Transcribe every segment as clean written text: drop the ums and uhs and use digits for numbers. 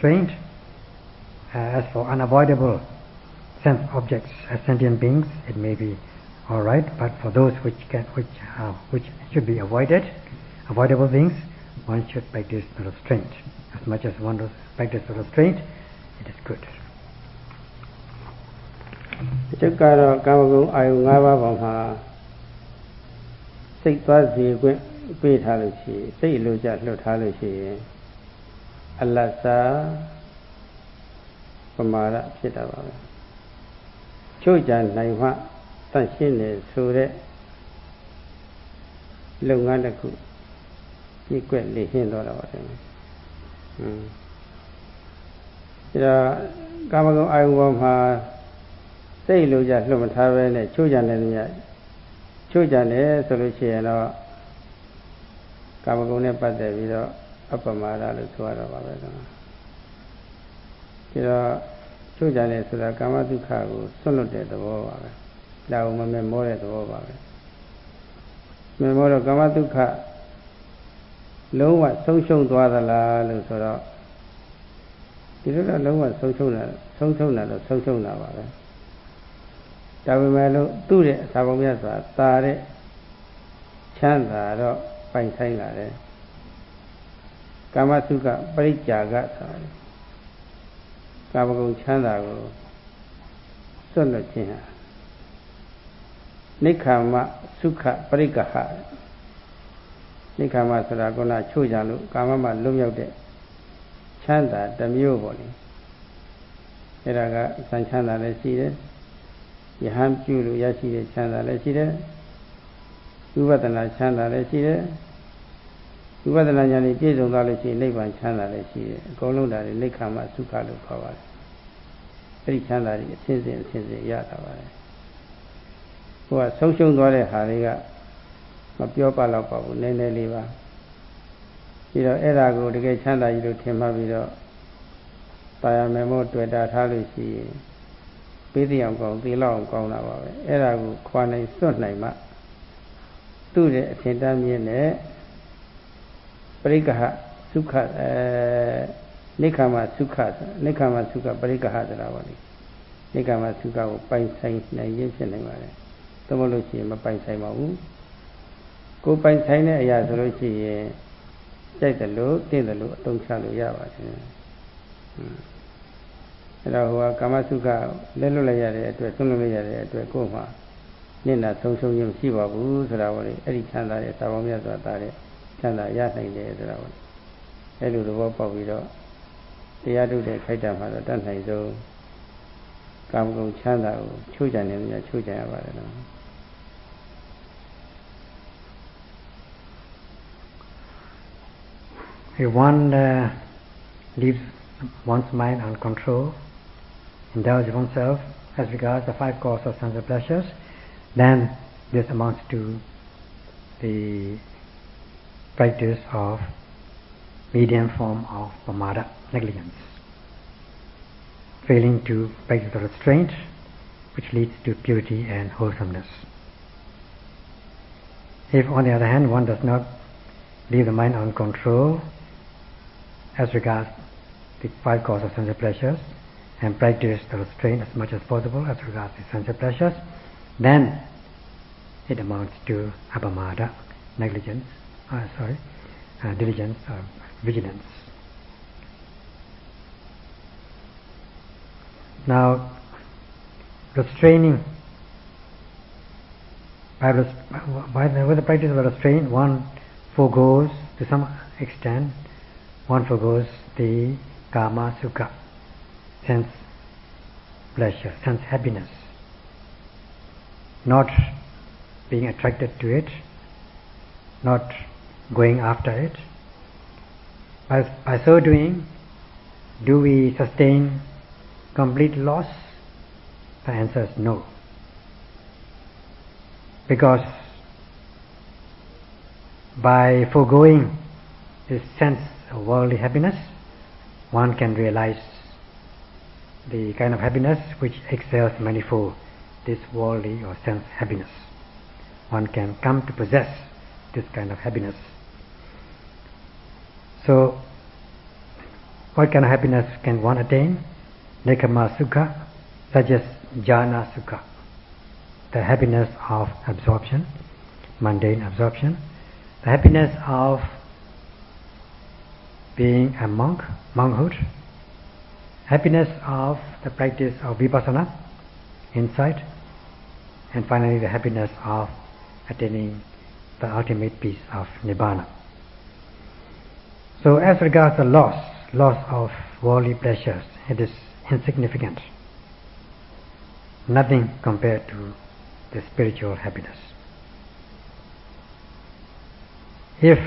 restraint. As for unavoidable sense objects as sentient beings, it may be all right, but for those which should be avoidable things, one should practice the restraint. As much as one practice the restraint, it is good. ချက်ကတော့ကာမဂုဏ်အာယု၅ပါးပေါ်မှာစိတ်သွားစီခွင့်ပေးထားလို့ရှိရင်စိတ်လိုချလွတ်ထားလို့ရှိရင်အလတ်စားပမာဒဖြစ်တာပါပဲချို့ကြနိုင်မှတန့်ရှင်းနေဆိုတဲ့လုပ်ငန်းတစ်ခုပြည့်ကွက်လေ့ဟင်းတော့တာပါတယ်ဒါကာမဂုဏ်အာယုပေါ်မှာစိတ်လိုချလွတ်မထားပဲနဲ့ချို့ကြနေတယ်ချို့ကြနေဆိုလို့ရှိရင်တော့ကာမဂုဏ်နဲ့ပတ်သက်ပြီးတော့အပမာဒလို့ဆိုရတော့ပါပဲဒါတော့ချို့ကြနေဆိုတာကာမဒုက္ခကိုဆွတ်လွတ်တဲ့သဘောပါပဲလာအောင်မမဲမောတဲ့သဘောပါပဲမဲမောတော့ကာမဒုက္ခလုံးဝဆုံးရှုံးသွားသလားလို့ဆိုတော့ဒီလိုတော့လုံးဝဆုံးရှုံးတာတော့ဆုံးရှုံးတာပါပဲဒါပေမဲ့လို့သူ့ရဲ့အစာပေါင်းများစွာတာတဲ့ချမ်းသာတော့ပိုင်ဆိုင်လာတယ်ကာမစုခပရိစ္ဆာကဆိုတာကာမဂုဏ်ချမ်းသာကိုစွန့်လွတ်ခြင်းဟာနိက္ခမစုခပရိက္ခဟနိက္ခမဆိုတာကချို့ကြလို့ကာမမှာလွတ်မြောက်တဲ့ချမ်းသာတစ်မျိုးပေါ့လေအဲ့ဒါကစံချမ်းသာလည်းရှိတယ်ယဟန်ပြုလို့ရရှိတဲ့ချမ်းသာလည်းရှိတယ်ဝိပဿနာချမ်းသာလည်းရှိတယ်ဝိပဿနာဉာဏ်နဲ့ပြည့်စုံသွားလို့ရှိရင်နိဗ္ဗာန်ချမ်းသာလည်းရှိတယ်အကုန်လုံးဒါတွေနိက္ခမစုခလို့ခေါ်ပါတယ်အဲ့ဒီချမ်းသာတွေအစဉ်စဉ်ရတာပါတယ်ဟိုကဆုံးရှုံးသွားတဲ့ဟာတွေကမပြောပါတော့ပါဘူးနည်းနည်းလေးပါပြီးတော့အဲ့ဒါကိုတကယ်ချမ်းသာကြီးလို့ထင်မှတ်ပြီးတော့တာယာမေမို့တွေ့တာထားလို့ရှိရင်ပေးသိအောင်ကောင်းသိလောက်အောင်ကောင်းတာပါပဲအဲ့ဒါကိုခွာနိုင်စွန့်နိုင်မှသူ့ရဲ့အထင်တမ်းမြင်တဲ့ပရိက္ခဟစုခနိက္ခမစုခပရိက္ခဟဆိုတာပါလေနိက္ခမစုခကိုပိုင်ဆိုင်နိုင်ရဖြစ်နိုင်ပါတယ်သို့မဟုတ်လို့ရှိရင်မပိုင်ဆိုင်ပါဘူးကိုပိုင်ဆိုင်တဲ့အရာဆိုလို့ရှိရင်ကြိုက်တယ်လို့တင့်တယ်လို့အသုံးချလို့ရပါတယ်အဲ့တော့ဟိုကကာမစုခလက်လွတ်လိုက်ရတဲ့အတွက်ဆုံးလွတ်လိုက်ရတဲ့အတွက်ကိုယ်မှာနင့်နာဆုံးရှုံးခြင်းမရှိပါဘူးဆိုတာပေါ့လေအဲ့ဒီချမ်းသာတဲ့သာပေါင်းမြတ်စွာတာတဲ့ချမ်းသာရနိုင်တယ်ဆိုတာပေါ့အဲ့လိုသဘောပေါက်ပြီးတော့တရားထုတ်တဲ့ခိုက်တာမှာတော့တတ်နိုင်ဆုံးကာမဂုဏ်ချမ်းသာကိုချိုးချင်နေတယ်ချိုးချင်ရပါတယ်နော် If one leaves one's mind on control, indulge oneself as regards the five causes of sense pleasures, then this amounts to the practice of medium form of pamada, negligence, failing to practice the restraint which leads to purity and wholesomeness. If on the other hand one does not leave the mind on control as regards the five causes of sense pleasures and practice the restraint as much as possible as regards the sense pleasures, then it amounts to apamada, negligence, diligence or vigilance. Now, restraining, with the practice of restraint, one forgoes to some extent, one forgoes the kama sukha, sense pleasure, sense happiness, not being attracted to it, not going after it. By so doing, do we sustain complete loss? The answer is no. Because by foregoing this sense of worldly happiness, one can realize the kind of happiness which excels manifold this worldly or sense happiness. One can come to possess this kind of happiness. So, what kind of happiness can one attain? Nekama Sukha, such as Jhana Sukha, the happiness of absorption, mundane absorption, the happiness of being a monk, monkhood, happiness of the practice of vipassana, insight, and finally the happiness of attaining the ultimate peace of Nibbana. So as regards the loss of worldly pleasures, it is insignificant, nothing compared to the spiritual happiness. If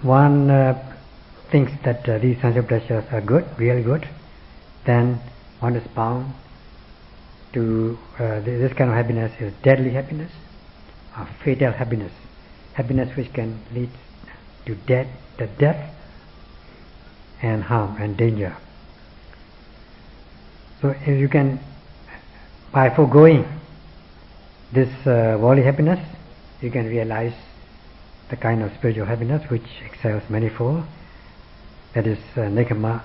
one thinks that these sensual pleasures are good, really good, then one is bound to this kind of happiness is deadly happiness, or fatal happiness, happiness which can lead to death and harm and danger. So if you can, by foregoing this worldly happiness, you can realize the kind of spiritual happiness which excels manifold, that is nekama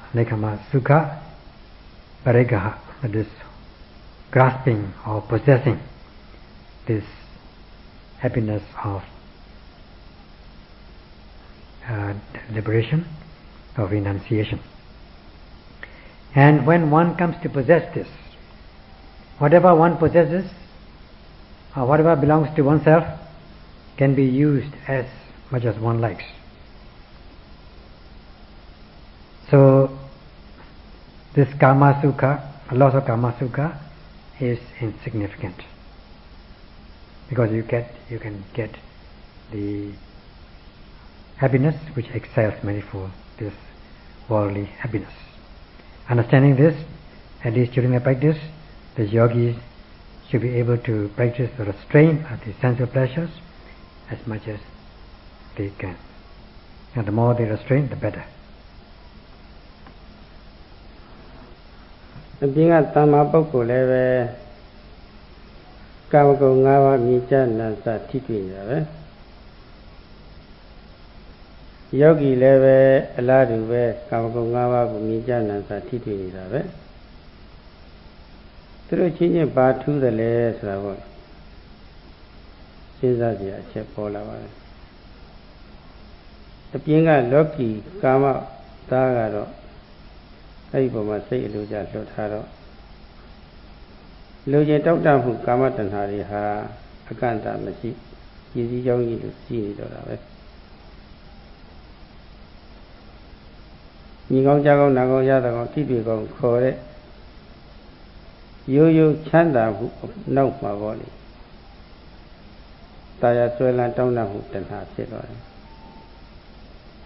sukha parigaha, that is grasping or possessing this happiness of liberation, of renunciation. And when one comes to possess this, whatever one possesses or whatever belongs to oneself can be used as much as one likes. So this kama sukha, loss of kama sukha, is insignificant, because you can get the happiness which excels manifold, this worldly happiness. Understanding this, at least during the practice, the yogis should be able to practice the restraint of the sensual pleasures as much as they can. And the more they restrain, the better. အပြင်ကတမ္မာပုဂ္ဂိုလ်လည်းပဲကာမဂုဏ်၅ပါးမြင်ကြနံစထိတွေ့နေတာပဲယောဂီလည်းပဲအလားတူပဲကာမဂုဏ်၅ပါးကိုမြင်ကြနံစထိတွေ့နေတာပဲသူတို့ချင်းချင်းဘာထူးတယ်လဲဆိုတာပေါ့စဉ်းစားကြည့်အချက်ပေါ်လာပါတယ်အပြင်ကလောကီကာမသားကတော့အဲ့ဒီပုံမှာစိတ်အလိုကြလွတ်ထားတော့လူချင်းတောက်တမှုကာမတဏ္ဍာတွေဟာအကန့်အသတ်မရှိရည်စည်းကြောင်းကြီးလို့ရှိနေတော့တာပဲညီကောင်းကြားကောင်းနာကောင်းရတာကောင်းထိတွေ့ကောင်းခေါ်တဲ့ရိုးရိုးချမ်းသာမှုနောက်မှာပေါ့လေတာယာဆွဲလန်းတောင်းတမှုတဏှာဖြစ်သွားတယ်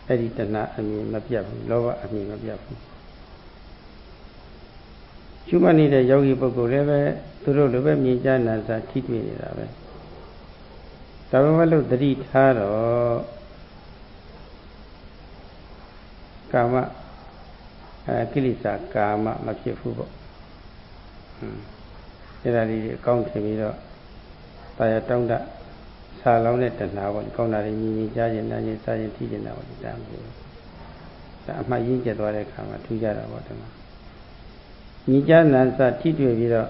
အဲ့ဒီတဏှာအမြင်မပြတ်ဘူးလောဘအမြင်မပြတ်ဘူးရှုမှတ်နေတဲ့ယောဂီပုဂ္ဂိုလ်လည်းပဲသူတို့လိုပဲမြင်ကြနာစာထိတွေ့နေတာပဲဒါပေမဲ့လို့သတိထားတော့ကာမကိလေသာကာမမဖြစ်ဘူးပေါ့အဲ့ဒါလေးအကောင်းထင်ပြီးတော့တာယာတောင်းတဆာလောင်းတဲ့တဏှာပေါ့ကောင်းတာတွေမြင်မြင်ကြားခြင်းနားခြင်းစားခြင်းထိခြင်းတာပေါ့ဒါမျိုးဒါအမှတ်ရင်းကျက်သွားတဲ့အခါမှာထူးကြတာပေါ့ဒီမှာညီကြနံစထိတွေ့ပြီးတော့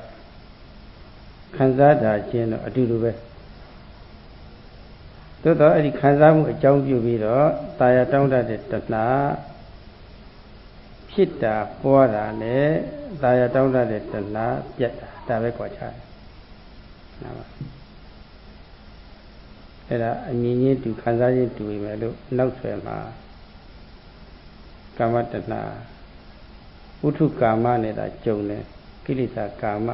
ခံစားတာခြင်းတော့အတူတူပဲသို့တော့အဲ့ဒီခံစားမှုအကြောင်းပြုပြီးတော့တာယာတောင်းတတဲ့တဏှာဖြစ်တာပွားတာနဲ့တာယာတောင်းတတဲ့တဏှာပြတ်တာဒါပဲကြွားချတယ်နားပါအဲ့ဒါအမြင်ချင်းတူခံစားချင်းတူပြီမယ်လို့နောက်ဆွဲမှာကာမတဏှာဝုထုကာမနဲ့တာကြုံတယ်ကိလေသာကာမ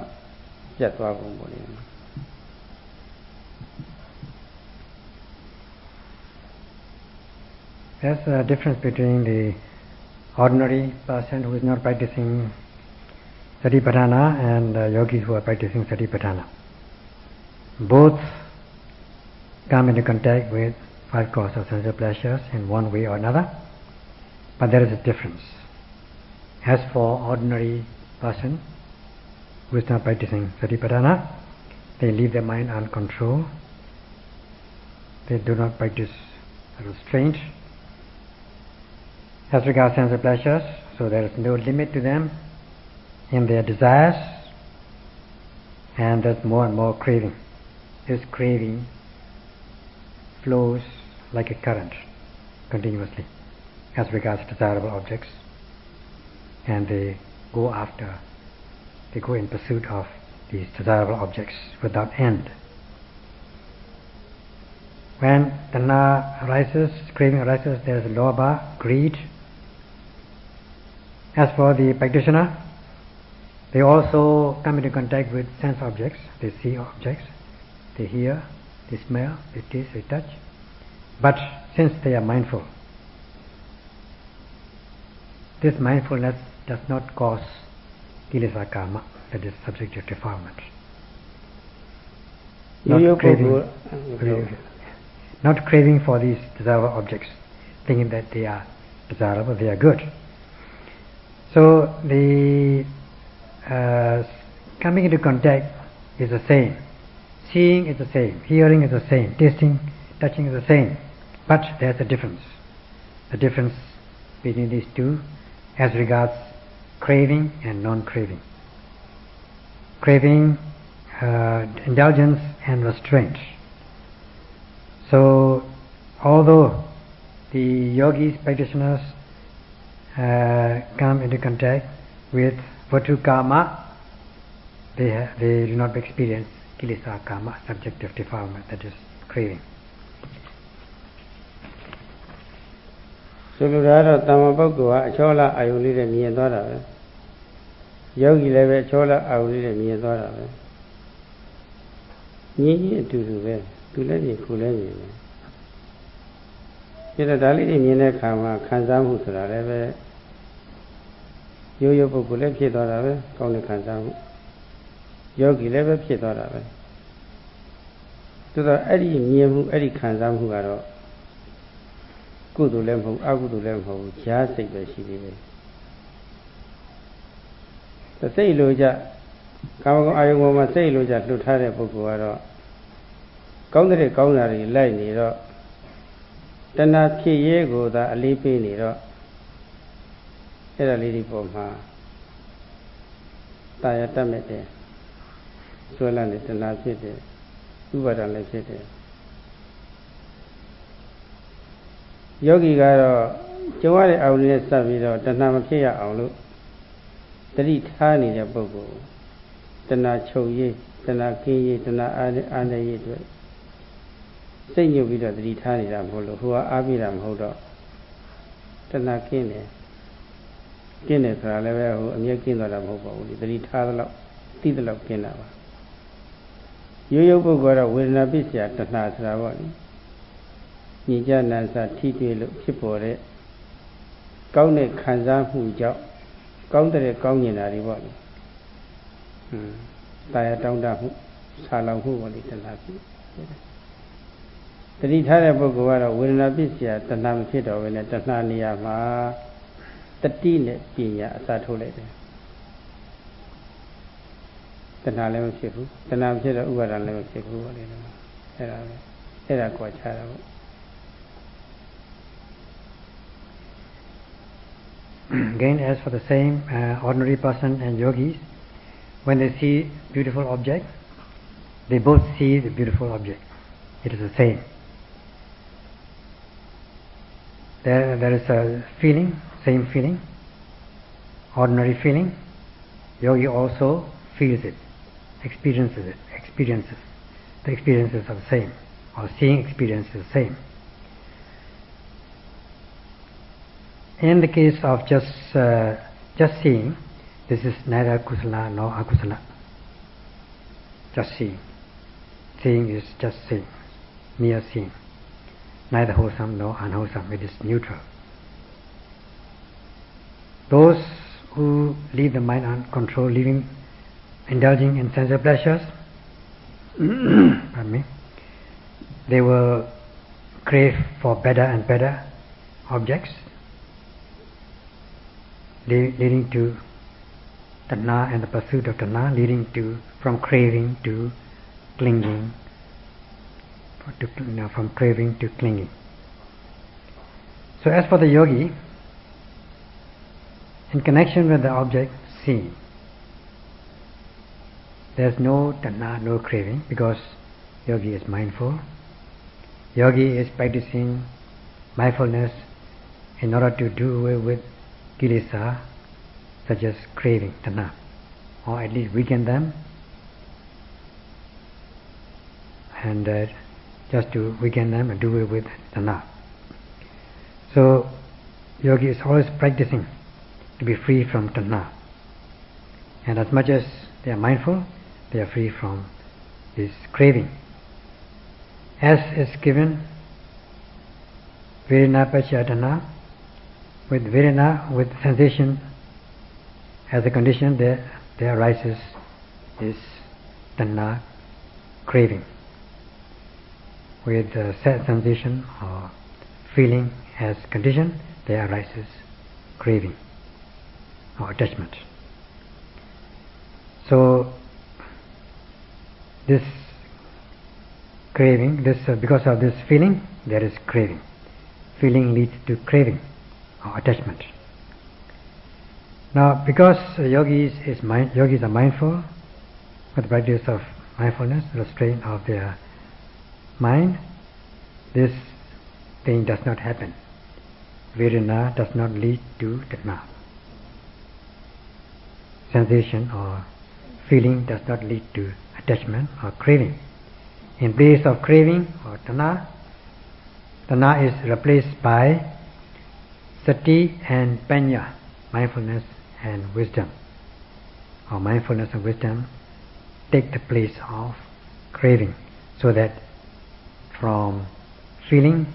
ပြတ်သွားပုံပေါ့လေ There's a difference between the ordinary person who is not practicing Satipatthana and yogis who are practicing Satipatthana. Both come into contact with five causes of sensual pleasures in one way or another, but there is a difference. As for ordinary person who is not practicing Satipatthana, they leave their mind uncontrolled. They do not practice restraint. As regards sensual pleasures, So there is no limit to them in their desires, and there's more and more craving. This craving flows like a current continuously as regards desirable objects, and they go in pursuit of these desirable objects without end. When tanha arises, craving arises, there is lobha, greed. As for the practitioner, they also come into contact with sense objects. They see objects, they hear, they smell, they taste, they touch. But since they are mindful, this mindfulness does not cause kilesa karma, that is subjective defilement. Not craving for these desirable objects, thinking that they are desirable, they are good. So the coming into contact is the same, seeing is the same, hearing is the same, tasting, touching is the same, but there's a difference. The difference between these two as regards craving and non-craving. Craving, indulgence and restraint. So although the yogis, practitioners come into contact with virtue karma, they do not experience kilesa karma, subjective defilement, that is craving. ဆိုလိုတာကတော့တမ္မာပုဂ္ဂိုလ်ကအချောလအာယုလေးနဲ့မြင်သွားတာပဲယောဂီလည်းပဲအချောလအာယုလေးနဲ့မြင်သွားတာပဲမြင်ရင်အတူတူပဲသူလည်းမြင်ကိုယ်လည်းမြင်ပဲဒါဒါလေးတွေမြင်တဲ့အခါမှာခံစားမှုဆိုတာလည်းပဲရိုးရိုးပုဂ္ဂိုလ်လည်းဖြစ်သွားတာပဲကောင်းတဲ့ခံစားမှုယောဂီလည်းပဲဖြစ်သွားတာပဲဆိုတော့အဲ့ဒီမြင်မှုအဲ့ဒီခံစားမှုကတော့ကုသိုလ်လည်းမဟုတ်အကုသိုလ်လည်းမဟုတ်ဘူးဈာစိတ်ပဲရှိသေးတယ်စိတ်လိုကြကာမဂုဏ်အာယုံပေါ်မှာစိတ်လိုကြလှုပ်ထားတဲ့ပုဂ္ဂိုလ်ကတော့ကောင်းတဲ့ကောင်းတာတွေလိုက်နေတော့တဏှာဖြစ်ရဲကိုသာအလေးပေးနေတော့အဲ့ဒါလေးဒီပုံမှာတာယာတတ်မဲ့တယ်ဆွဲလန်းတဲ့တဏှာဖြစ်တယ်ဥပါဒံလည်းဖြစ်တယ်ယောဂီကတော့ကြုံရတဲ့အာရုံနဲ့စပ်ပြီးတော့တဏှာမဖြစ်ရအောင်လို့တတိထားနေတဲ့ပုဂ္ဂိုလ်တဏှာချုပ်ရေးတဏှာကင်းရေးတဏှာအားနေရေးအတွက်စိတ်ညှို့ပြီးတော့တတိထားနေတာမဟုတ်လို့ဟိုကအားပြီးတာမဟုတ်တော့တဏှာကင်းတယ်ဆိုတာလည်းပဲဟိုအမြဲကင်းသွားတာမဟုတ်ပါဘူးဒီတတိထားသလောက်သိသလောက်ကင်းတာပါရိုးရိုးပုဂ္ဂိုလ်ကတော့ဝေဒနာပစ္စယတဏှာဆိုတာပေါ့လေညဉ့်ကြနာစာထိတွေ့လို့ဖြစ်ပေါ်တဲ့ကောင်းတဲ့ခံစားမှုကြောင့်ကောင်းတဲ့ကောင်းမြင်တာတွေပေါ့လေတာယာတောင်းတမှုဆာလောင်မှုပေါ့လေတဏှာဖြစ်တတိထားတဲ့ပုဂ္ဂိုလ်ကတော့ဝေဒနာပစ္စယတဏှာမဖြစ်တော့ဘဲနဲ့တဏှာနေရာမှာတတိနဲ့ပညာအစားထိုးလိုက်တယ်တဏှာလည်းမဖြစ်ဘူးတဏှာမဖြစ်တော့ဥပါဒံလည်းမဖြစ်ဘူးပေါ့လေအဲ့ဒါကွာခြားတာပေါ့Again, as for the same ordinary person and yogis, when they see beautiful object, they both see the beautiful object. It is the same. There is a feeling, same feeling, ordinary feeling. Yogi also feels it, experiences it, the experiences are the same, or seeing experience is the same. In the case of just seeing, this is neither kusala nor akusala. Just seeing. Seeing is just seeing, mere seeing. Neither wholesome nor unwholesome, it is neutral. Those who leave the mind uncontrolled, indulging in sensual pleasures, pardon me, they will crave for better and better objects, leading to tanha and the pursuit of tanha, leading to from craving to clinging, from craving to clinging. So as for the yogi, in connection with the object seen. There's no tanha, no craving, because yogi is mindful. Yogi is practicing mindfulness in order to do away with kilesa, such as craving, tanha, or at least weaken them, and just to weaken them and do away with tanha. So, yogi is always practicing to be free from tanha, and as much as they are mindful, they are free from this craving. As is given, Vedana Pachya, with Vedana, with sensation as a condition, there arises this tanha, craving. With sensation or feeling as condition, there arises craving or attachment. So, this craving, because of this feeling, there is craving. Feeling leads to craving or attachment. Now, because yogis are mindful with the practice of mindfulness, restraint of their mind, this thing does not happen. Vedana does not lead to tanha. Sensation or feeling does not lead to attachment or craving. In place of craving or tanha, tanha is replaced by sati and panya, mindfulness and wisdom. Or mindfulness and wisdom take the place of craving, so that from feeling,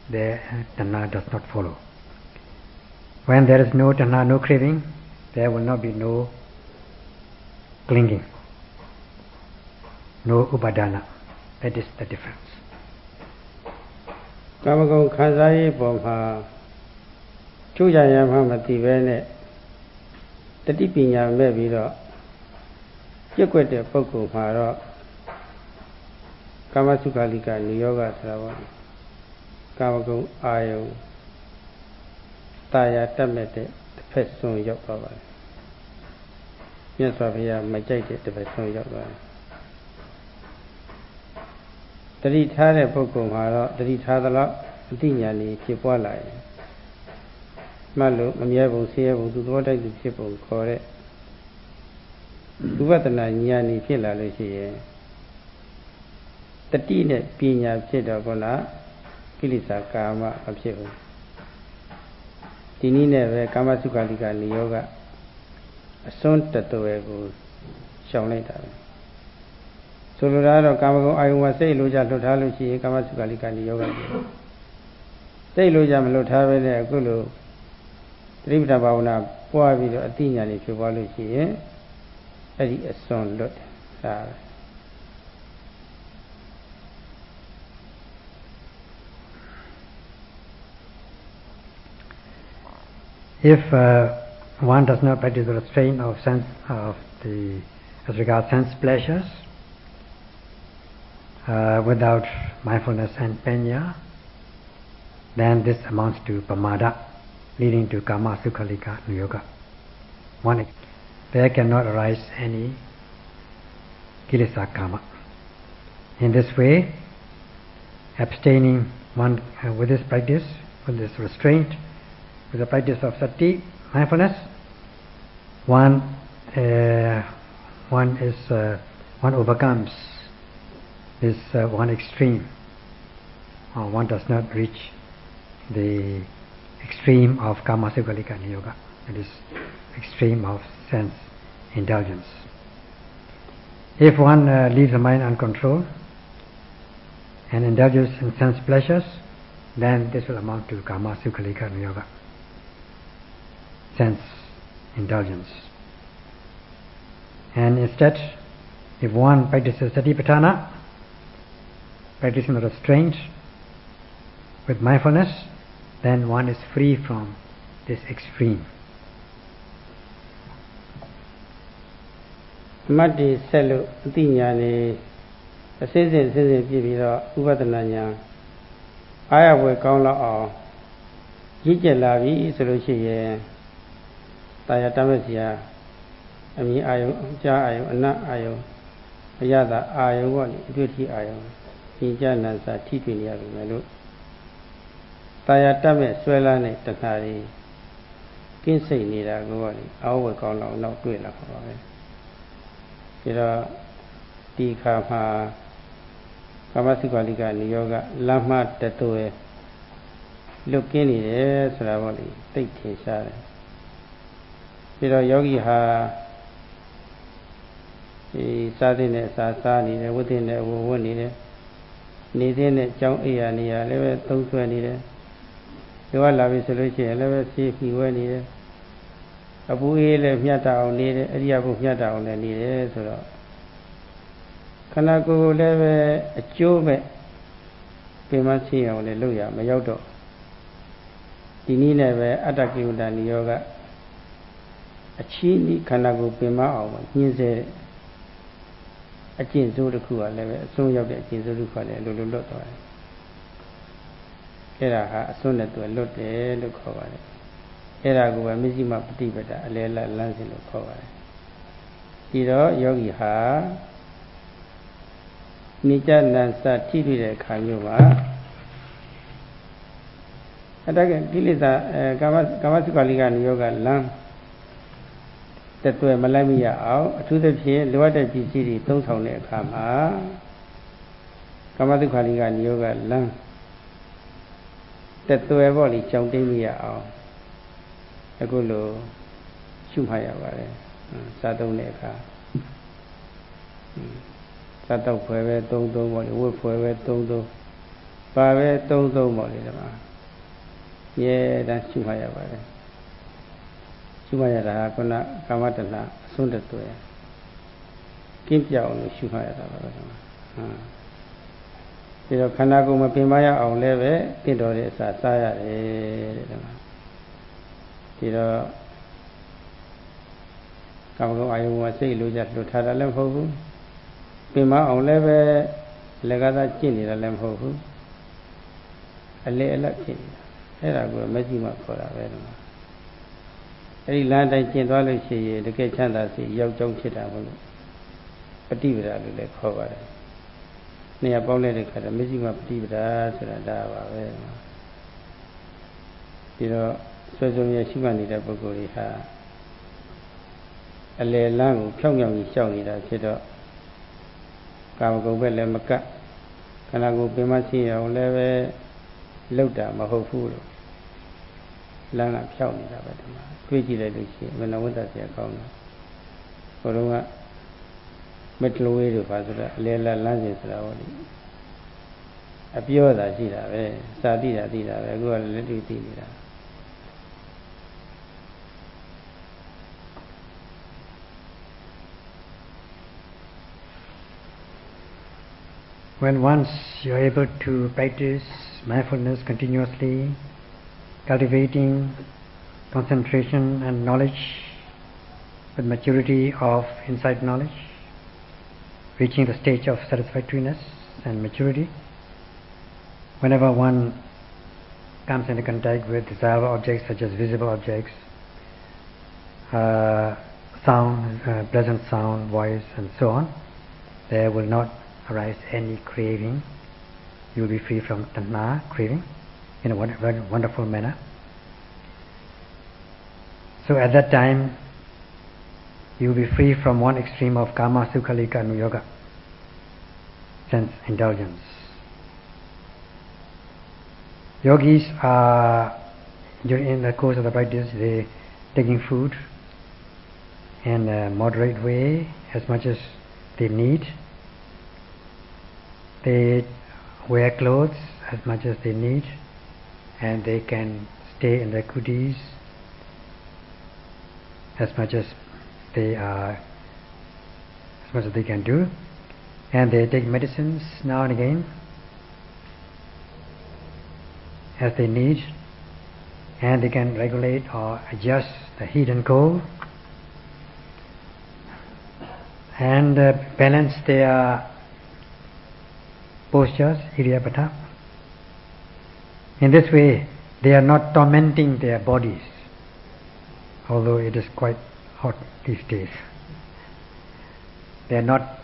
the tanha does not follow. When there is no tanha, no craving, there will not be no clinging, no upadana. That is the difference. Kamakong khansayi pomha chujaya mhamati bene tati pinya me biro pyekwette pukko ma ro kama sukhalika niyogaဆိုတာပေါ့ကာမဂုဏ်အာယုံတာယာတက်မဲ့တဲ့တစ်ဖက်ဆွန်ရောက်သွားပါတယ်မြတ်စွာဘုရားမကြိုက်တဲ့တစ်ဖက်ဆွန်ရောက်သွားတယ်တတိထားတဲ့ပုဂ္ဂိုလ်မှာတော့တတိထားသလောက်အတိညာဏ်ဖြစ်ပွားလာရင်မှတ်လို့မမြဲဘူးဆင်းရဲဘူးသူသဘောတိုက်သူဖြစ်ပုံခေါ်တဲ့ဝိပဿနာဉာဏ်ဖြစ်လာလို့ရှိရင်တတိနဲ့ပညာဖြစ်တော့ကောလားကိလေသာကာမမဖြစ်ဘူးဒီနည်းနဲ့ပဲကာမစုခာလိကနိယောကအစွန်းတတော်ရဲ့ကိုရှောင်လိုက်တာပဲဆိုလိုတာကတော့ကာမဂုဏ်အာယုံမှာစိတ်လိုကြလွတ်ထားလို့ရှိရင်ကာမစုခာလိကနိယောကစိတ်လိုကြမလွတ်ထားပဲနဲ့အခုလိုသတိပဋ္ဌာန်ဘာဝနာပွားပြီးတော့အတိညာဏ်ဖြစ်ပွားလို့ရှိရင်အဲ့ဒီအစွန်းလွတ်ဒါပဲIf one does not practice the restraint of sense as regards sense pleasures without mindfulness and panya, then this amounts to pamada, leading to kama sukhalika nuyoga. There cannot arise any kilesa kama. In this way, abstaining one with this practice, with this restraint, with the practice of sati, mindfulness, one overcomes this one extreme, or one does not reach the extreme of kama sukhalika niyoga, that is extreme of sense indulgence. If one leaves the mind uncontrolled and indulges in sense pleasures, then this will amount to kama sukhalika niyoga, sense indulgence. And instead, if one practices satipatthana, practicing the restraint with mindfulness, then one is free from this extreme. Mati selu tinya ni asensen piye pi do upadana nya aya bwe kaung law aw yit jet la bi so lo shi yen taya tamasya, ami ayo, ja ayo, ana ayo, ayada ayo, what duty ayo, Injana Titi Melu. Taya tamas, swellane, tatari, kinsay nida, go, our call not to enough. Tikama Kamasikalika Yoga Lama Tatue Lukini Sravali take Sare Pira Yogi Ha Sadine Sasani within the woman needing it Jong Iania level 220 you are loving solution level see if you were needed Abu Ele Miata on needed Ariabu Miata on the needed so Kanako level a jobe Pimasi on the Luya, Mayoto. Dini never attacking than yoga. A chini Kanako Pima or Nise a chin so the Kua level, soon of the chin so the Kua Lulu. Era soon to a lot look over it. Era go a missing up Tibeta, a lela lancing look over it. Tiro Yogi Ha. Nija Nansa Tiri Kanyuma Ataka Kilisa Kamasikaligan Yoga Lam that were Malamia out to the Pia, Luata City, Tonsone Kama Kamasikaligan Yoga Lam that were Voli Chongdemia out Agulu Shumhaya Sadoneka. Sata Pueve, Tondo, Wood Pueve, Tondo, Pave, Tondo, Molina. Yea, that's Chumaya. Chumaya, Kona, Kamatana, Sunda to it. Keep your own Shumaya. You know, Kanago Mapimaya on leve, Tidore, Saya, you know, Kamago, I want to say, Luja, Lutada, Lempo. Pima on leve legada chini la lemho ale ala chini era go majima khora be no eri lan dai chin twa lo shi ye tke chanda si yauk chong phit ta bo lo patipada lo le khaw ba de ne ya paung le de kha da majima patipada soda da ba be pi do swai swai ye shi man ni de pukkol ri ha ale lan ko phyaung phyaung ji xiao ni da phit do Kamago Lemaka, Kanago Pimasi, or Leve Luta, Mahofu, Lana Piauni, Quiji Leduci, when I went at the account. Corona Metal Way to Pastor, Lela Lanzis, a pure that Sida, Sadida, Dida, go a little Dida. When once you are able to practice mindfulness continuously, cultivating concentration and knowledge with maturity of insight knowledge, reaching the stage of satisfactoriness and maturity, whenever one comes into contact with desirable objects such as visible objects, sound, pleasant sound, voice and so on, there will not arise any craving. You will be free from tanha, craving, in a very wonderful manner. So at that time, you will be free from one extreme of kama sukhalika anuyoga, sense indulgence. Yogis are, in the course of the practice, they taking food in a moderate way as much as they need. They wear clothes as much as they need, and they can stay in their kutis as much as they can do, and they take medicines now and again as they need, and they can regulate or adjust the heat and cold, and balance their postures, iryapatha. In this way, they are not tormenting their bodies although it is quite hot these days. They are not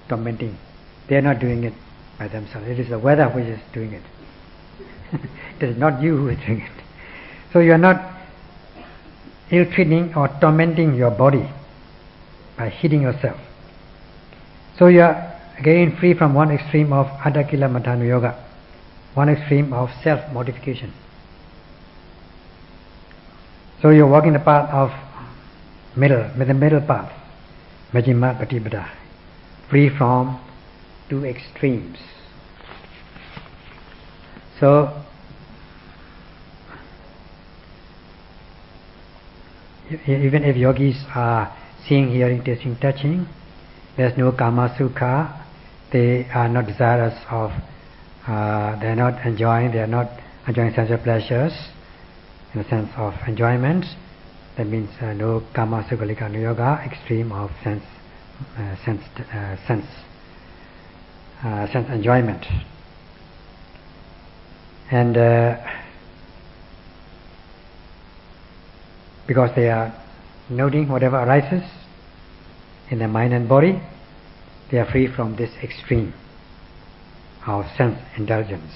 tormenting. They are not doing it by themselves. It is the weather which is doing it. It is not you who is doing it. So you are not ill-treating or tormenting your body by hitting yourself. So you are again free from one extreme of Adakila Madhanu Yoga, one extreme of self-mortification. So you are walking the path of the middle path, Majjhima Patipada, free from two extremes. So even if yogis are seeing, hearing, tasting, touching, there's no kama sukha, they are not desirous of, they are not enjoying sensual pleasures in the sense of enjoyment. That means no kama sukhalika yoga, extreme of sense enjoyment. And because they are noting whatever arises in their mind and body, they are free from this extreme of sense indulgence.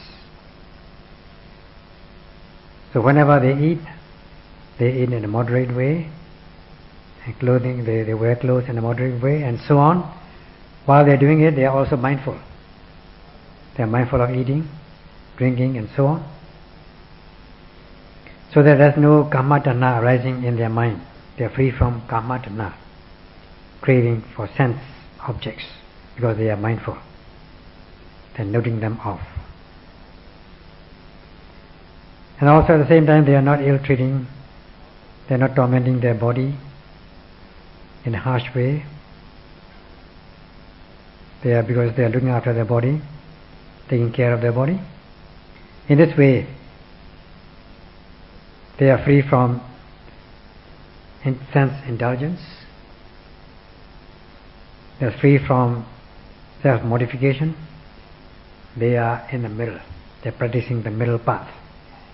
So whenever they eat in a moderate way, and clothing, they wear clothes in a moderate way, and so on. While they are doing it, they are also mindful. They are mindful of eating, drinking, and so on. So that there is no kamatana arising in their mind. They are free from kamatana, craving for sense objects, because they are mindful. They are noting them off. And also at the same time, they are not ill-treating, they are not tormenting their body in a harsh way. Because they are looking after their body, taking care of their body. In this way, they are free from sense indulgence. They are free from self-mortification. They are in the middle. They are practicing the middle path.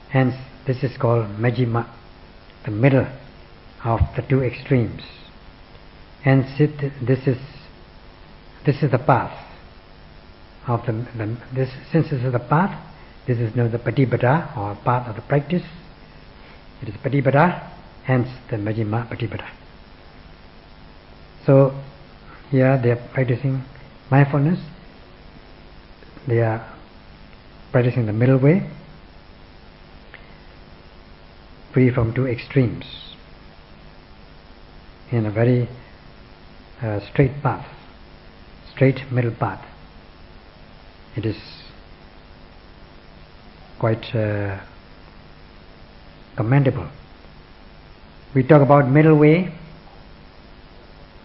Hence, this is called Majjhima, the middle of the two extremes. Hence, this is the path of since this is the path, this is known as the Patipada, or path of the practice. It is Patipada, hence the Majjhima Patipada. So here they are practicing mindfulness. They are practicing the middle way, free from two extremes, in a very straight path, straight middle path. It is quite commendable. We talk about middle way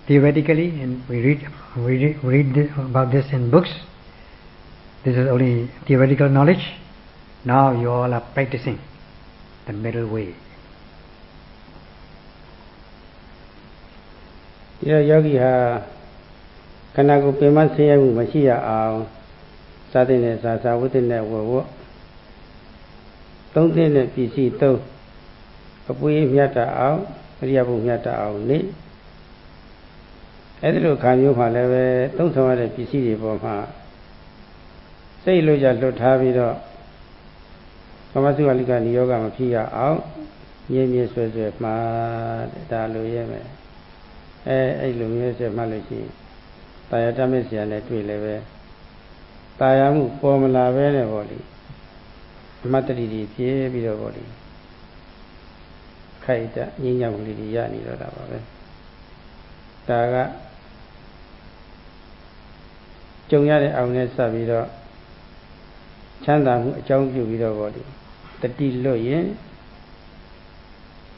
theoretically, and we read about this in books. This is only theoretical knowledge. Now you all are practicing the middle way. Yogi ha kanaku pema siya mu mashiya aw sadine sa witine wo tongtine pisi to apui myata aw riya bu myata aw ni edilo kha myo pha le be tong saw de pisi de po ma sai lo ja lut tha bi do kama sukhalika ni yoga ma phi ya aw mye swe ma da lo ye me အဲ့လိုမျိုးဆက်မှလို့ရှိရင်တာယာတမဲ့ဆရာနဲ့တွေ့လည်းပဲတာယာမှုပေါ်မလာပဲနဲ့ပေါ့လေအမတ်တတိတွေဖြည့်ပြီးတော့ပေါ့လေခိုက်တငြိမ်းချမ်းမှုလေးတွေရနေတော့တာပါပဲဒါကကြုံရတဲ့အောင်နဲ့စပ်ပြီးတော့ချမ်းသာမှုအကြောင်းပြုပြီးတော့ပေါ့လေတတိလွတ်ရင်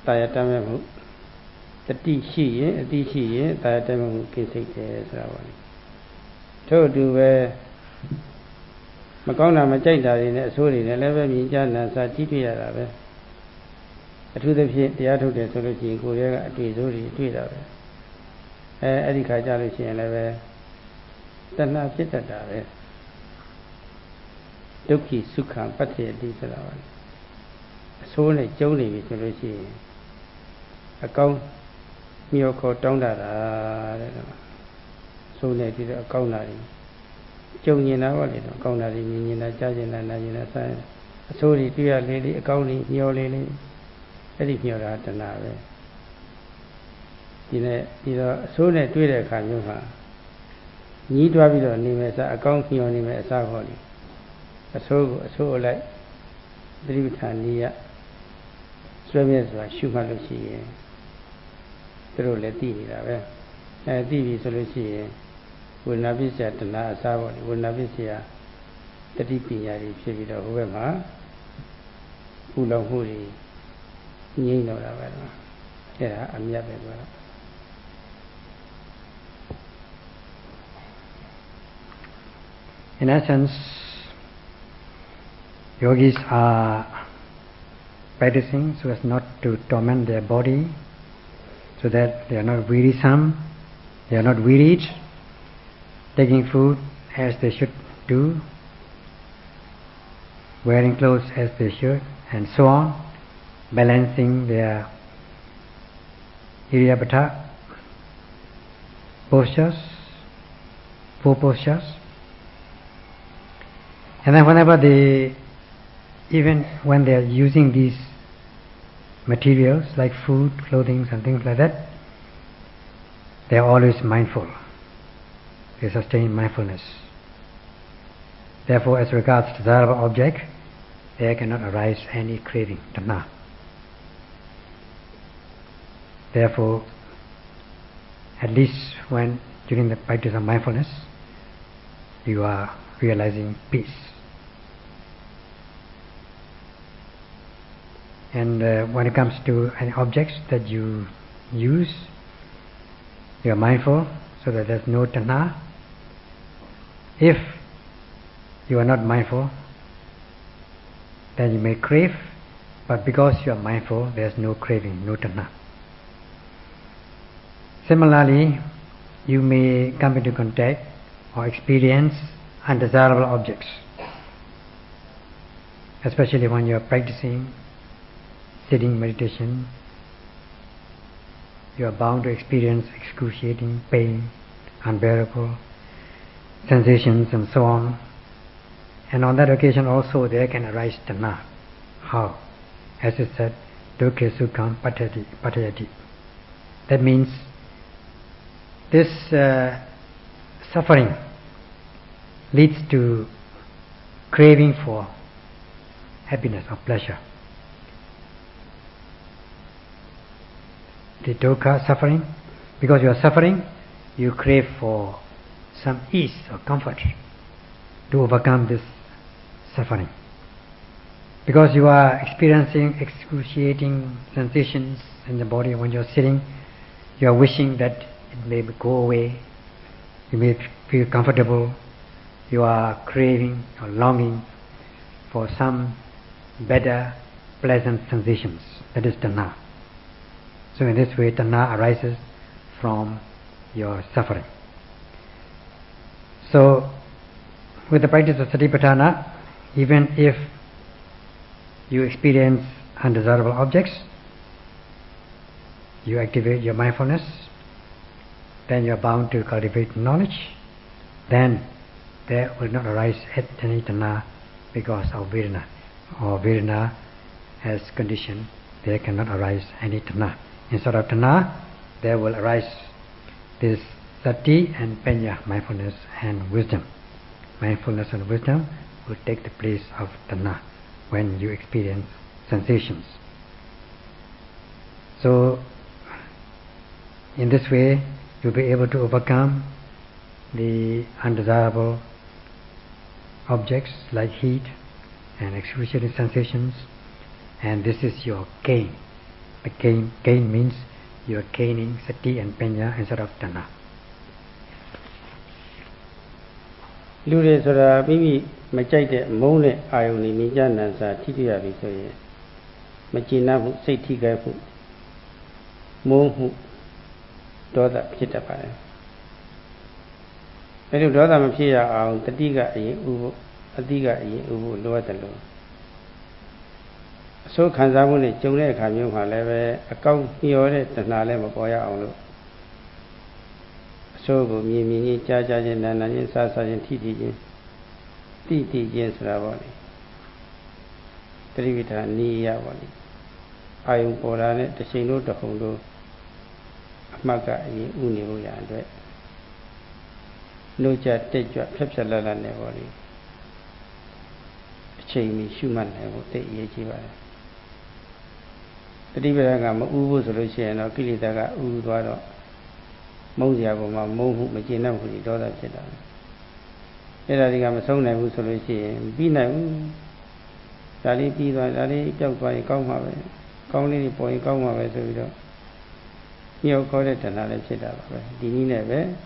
တာယာတမဲ့မှုတတိရှိရင်အတိရှိရင်တာယာတမဲ့မှုကိစိတ်တယ်ဆိုတာပါလေထို့အတူပဲမကောင်းတာမကြိုက်တာတွေနဲ့အဆိုးတွေနဲ့လည်းပဲမြင်ကြနာစာကြည့်ပြရတာပဲအထူးသဖြင့်တရားထုတ်တယ်ဆိုလို့ရှိရင်ကိုယ်ရဲ့အတွေ့အကြုံတွေတွေ့တာပဲအဲ့ဒီခါကြလို့ရှိရင်လည်းပဲတဏှာဖြစ်တတ်တာပဲဒုက္ခိစုခံပတ္တိတိဆိုတာပါလေအဆိုးနဲ့ကျုံးနေပြီဆိုလို့ရှိရင် account Miyoko Tonda, so that it account. Jungina, account, Nina, Jajina, Najina, so the dear lady accounting your lady, very near at an hour. Either sooner to the Kanyuha. Need to have it on him as a account your name as a holy. So like Britannia. Swimmers were Shumalusi. Through Latina. TV solution will not be set to Nasa, will not be here. The DPI is whoever Ula Huri. Ye know that. Yeah, I'm yet. In essence, yogis are practicing so as not to torment their body, so that they are not wearisome, they are not wearied, taking food as they should do, wearing clothes as they should, and so on, balancing their iriyabhata postures, four postures. And then whenever even when they are using these materials like food, clothing and things like that, they are always mindful. They sustain mindfulness. Therefore, as regards desirable object, there cannot arise any craving, tanha. Therefore, at least when during the practice of mindfulness, you are realizing peace. And when it comes to any objects that you use, you are mindful so that there's no tanha. If you are not mindful, then you may crave, but because you are mindful, there's no craving, no tanha. Similarly, you may come into contact or experience undesirable objects, especially when you are practicing sitting meditation. You are bound to experience excruciating pain, unbearable sensations and so on. And on that occasion also there can arise tanha. How? As it said, dukkha sukham patayati. That means this suffering leads to craving for happiness or pleasure. The dukkha, suffering, because you are suffering, you crave for some ease or comfort to overcome this suffering. Because you are experiencing excruciating sensations in the body when you are sitting, you are wishing that it may go away, you may feel comfortable, you are craving or longing for some better, pleasant sensations. That is tanha. So in this way, tanha arises from your suffering. So, with the practice of satipatthana, even if you experience undesirable objects, you activate your mindfulness, then you are bound to cultivate knowledge, then there will not arise any tanha because of vedana, or vedana as condition, there cannot arise any tanha. Instead of tanha, there will arise this sati and panya, mindfulness and wisdom. Mindfulness and wisdom will take the place of tanha when you experience sensations. So, in this way, you'll be able to overcome the undesirable objects like heat and excruciating sensations, and this is your gain. The gain means you are gaining sati and panya instead of tanha. Lure sora bibi machai de mong le ayong ni minja nansa thitiya bi so ye machina bu sait thikai bu mong hu doda phit tat pare. အဲ့လိုဒေါသမဖြစ်ရအောင်တတိကအရင်ဥဖို့အတိကအရင်ဥဖို့လိုအပ်တယ်လို့ so Kansamuni, June Kamu Haleve, a count Yore, the Nalem Boya Olu. So Mimi, Jajajin, and Sasajan TT Jens Ravoni. Trivita Ni Yavoni. Ayum Porane, the Sino to Hondo, Maka Uniuya and no chat, take your Pepsala Nevori. Chain Schumann, I will take Yechiva. The Riveragam Ubu solution or Kilitaga Uduado Mosiaboma Mohu Magina who did all that. Eragam so never solution. Be now Dali Pida, Dali Jump by Koma, Kongly Point Koma Vesudo. You call it another chita. Dinine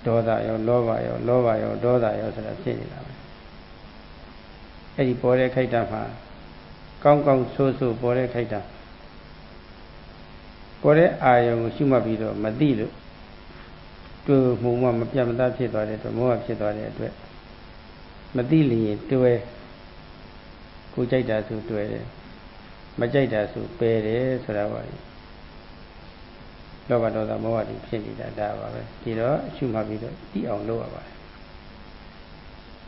Doda, your lova, your daughter, your city. Eddie Bore Kaita. Kong so Bore Kaita. Bore Ayo Shumabido, Madilu. To Muma Yamada Chitore, to Moa Chitore. Madili, to a Kujaita to a Majaita to Pere, Surawari. Lova the Moa in Pinida Dava, Tiro, Shumabido, the on lower.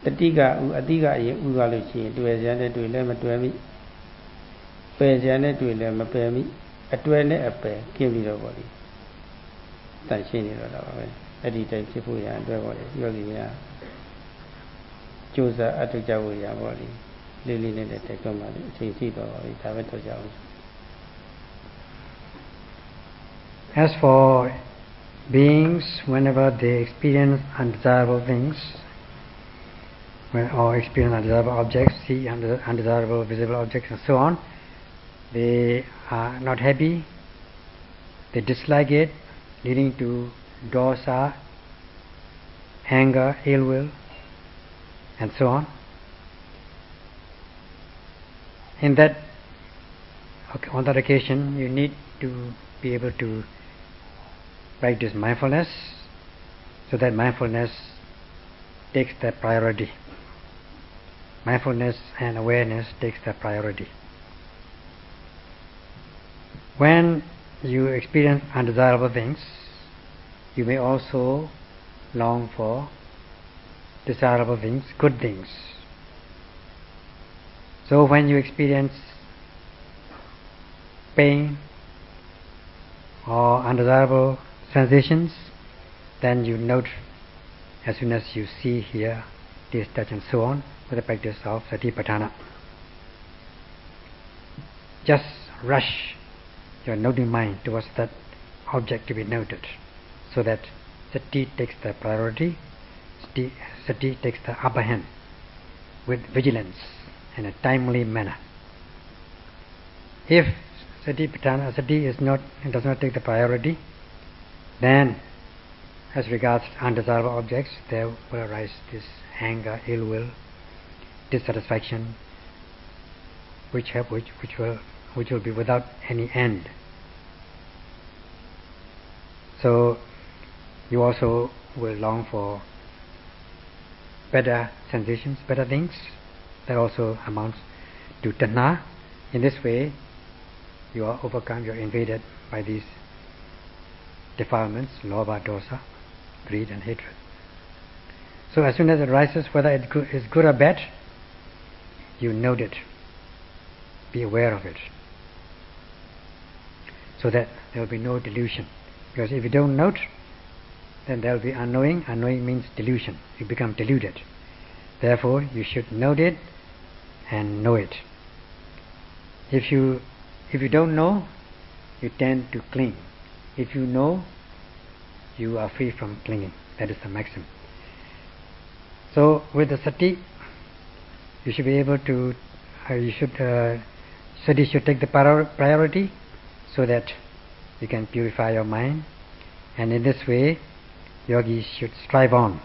The Tiga Ugaluchi, to a Janet to 11 to me. Pay Janet to 11 pay me, a 20 a pay, give me the body. Tashini Rava, Edita Chipuya and Bevoli, Yogia. Choose a Atujawiya body, Lily in the Tecomadi, Chinsito, Itaveto Jones. As for beings, whenever they experience undesirable things, or experience undesirable objects, see undesirable visible objects and so on, they are not happy, they dislike it, leading to dosa, anger, ill will, and so on. On that occasion, you need to be able to practice mindfulness, so that mindfulness takes the priority. Mindfulness and awareness takes the priority. When you experience undesirable things, you may also long for desirable things, good things. So when you experience pain or undesirable sensations, then you note as soon as you see, hear, taste, touch and so on with the practice of Satipatthana. Just rush your noting mind towards that object to be noted, so that Sati takes the priority, Sati takes the upper hand with vigilance in a timely manner. If Satipatthana does not take the priority, then as regards undesirable objects, there will arise this anger, ill will, dissatisfaction, which will be without any end. So you also will long for better sensations, better things. That also amounts to tanha. In this way, you are overcome, you are invaded by these defilements, lobha, dosa, greed and hatred. So as soon as it arises, whether it is good or bad, you note it, be aware of it, so that there will be no delusion. Because if you don't note, then there will be unknowing. Unknowing means delusion. You become deluded. Therefore, you should note it and know it. If you don't know, you tend to cling. If you know, you are free from clinging. That is the maxim. So with the sati, you should be able to, sati should take the priority, so that you can purify your mind, and in this way, yogis should strive on